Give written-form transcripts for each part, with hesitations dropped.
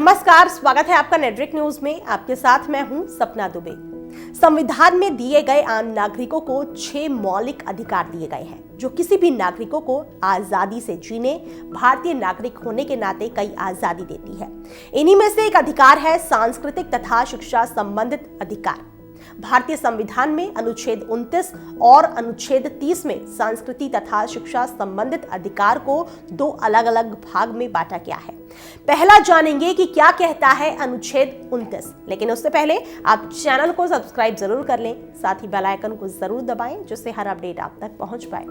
नमस्कार, स्वागत है आपका नेटवर्क न्यूज में। आपके साथ मैं हूं सपना दुबे। संविधान में दिए गए आम नागरिकों को 6 मौलिक अधिकार दिए गए हैं, जो किसी भी नागरिकों को आजादी से जीने, भारतीय नागरिक होने के नाते कई आजादी देती है। इन्हीं में से एक अधिकार है सांस्कृतिक तथा शिक्षा संबंधित अधिकार। भारतीय संविधान में अनुच्छेद 29 और अनुच्छेद 30 में संस्कृति तथा शिक्षा संबंधित अधिकार को 2 अलग अलग भाग में बांटा गया है। पहला जानेंगे कि क्या कहता है अनुच्छेद 29, लेकिन उससे पहले आप चैनल को सब्सक्राइब जरूर कर लें, साथ ही बेल आइकन को जरूर दबाएं, जिससे हर अपडेट आप तक पहुंच पाए।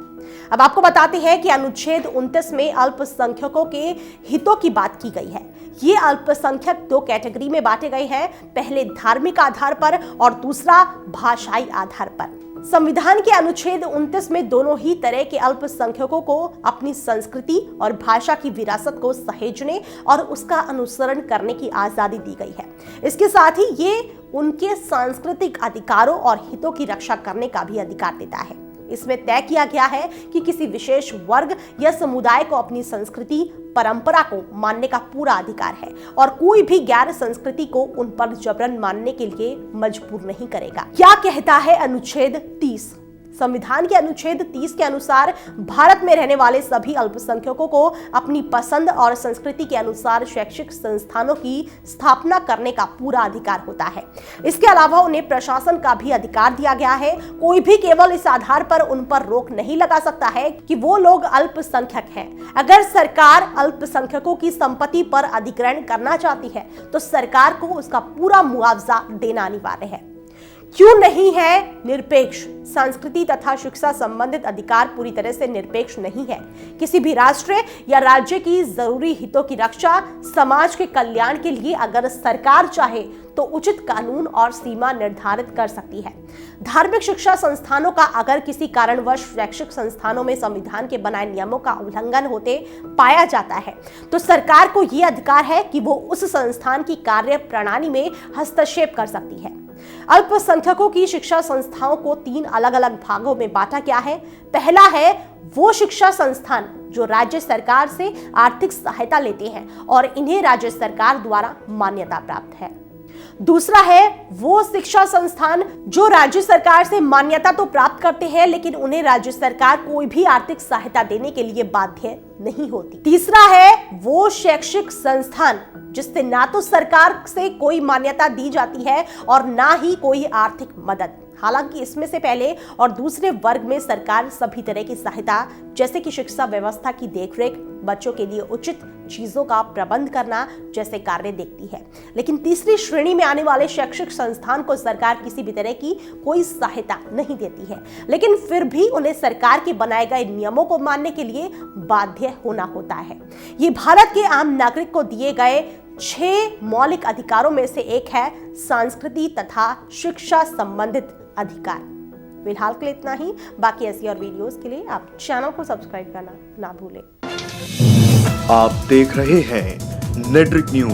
अब आपको बताते हैं कि अनुच्छेद 29 में अल्पसंख्यकों के हितों की बात की गई है। ये अल्पसंख्यक 2 कैटेगरी में बांटे गए हैं, पहले धार्मिक आधार पर और दूसरा भाषाई आधार पर। संविधान के अनुच्छेद 29 में दोनों ही तरह के अल्पसंख्यकों को अपनी संस्कृति और भाषा की विरासत को सहेजने और उसका अनुसरण करने की आजादी दी गई है। इसके साथ ही ये उनके सांस्कृतिक अधिकारों और हितों की रक्षा करने का भी अधिकार देता है। इसमें तय किया गया है कि किसी विशेष वर्ग या समुदाय को अपनी संस्कृति परंपरा को मानने का पूरा अधिकार है और कोई भी गैर संस्कृति को उन पर जबरन मानने के लिए मजबूर नहीं करेगा। क्या कहता है अनुच्छेद 30? संविधान के अनुच्छेद 30 के अनुसार भारत में रहने वाले सभी अल्पसंख्यकों को अपनी पसंद और संस्कृति के अनुसार शैक्षिक संस्थानों की स्थापना करने का पूरा अधिकार होता है। इसके अलावा उन्हें प्रशासन का भी अधिकार दिया गया है। कोई भी केवल इस आधार पर उन पर रोक नहीं लगा सकता है कि वो लोग अल्पसंख्यक हैं। अगर सरकार अल्पसंख्यकों की संपत्ति पर अधिग्रहण करना चाहती है तो सरकार को उसका पूरा मुआवजा देना अनिवार्य है। क्यों नहीं है निरपेक्ष? संस्कृति तथा शिक्षा संबंधित अधिकार पूरी तरह से निरपेक्ष नहीं है। किसी भी राष्ट्र या राज्य की जरूरी हितों की रक्षा, समाज के कल्याण के लिए अगर सरकार चाहे तो उचित कानून और सीमा निर्धारित कर सकती है। धार्मिक शिक्षा संस्थानों का अगर किसी कारणवश शैक्षिक संस्थानों में संविधान के बनाए नियमों का उल्लंघन होते पाया जाता है तो सरकार को यह अधिकार है कि वो उस संस्थान की कार्य प्रणाली में हस्तक्षेप कर सकती है। अल्पसंख्यकों की शिक्षा संस्थाओं को 3 अलग अलग भागों में बांटा गया है। पहला है वो शिक्षा संस्थान जो राज्य सरकार से आर्थिक सहायता लेते हैं और इन्हें राज्य सरकार द्वारा मान्यता प्राप्त है। दूसरा है वो शिक्षा संस्थान जो राज्य सरकार से मान्यता तो प्राप्त करते हैं, लेकिन उन्हें राज्य सरकार कोई भी आर्थिक सहायता देने के लिए बाध्य नहीं होती। तीसरा है वो शैक्षिक संस्थान जिससे ना तो सरकार से कोई मान्यता दी जाती है और ना ही कोई आर्थिक मदद। हालांकि इसमें से पहले और दूसरे वर्ग में सरकार सभी तरह की सहायता, जैसे कि शिक्षा व्यवस्था की देखरेख, बच्चों के लिए उचित चीजों का प्रबंध करना जैसे कार्य देखती है। लेकिन तीसरी श्रेणी में आने वाले शैक्षिक संस्थान को सरकार किसी भी तरह की कोई सहायता नहीं देती है, लेकिन फिर भी उन्हें सरकार के बनाए गए नियमों को मानने के लिए बाध्य होना होता है। ये भारत के आम नागरिक को दिए गए 6 मौलिक अधिकारों में से एक है संस्कृति तथा शिक्षा संबंधित अधिकार। फिलहाल के लिए इतना ही। बाकी ऐसी और वीडियोस के लिए आप चैनल को सब्सक्राइब करना ना भूलें। आप देख रहे हैं नेटवर्क न्यूज।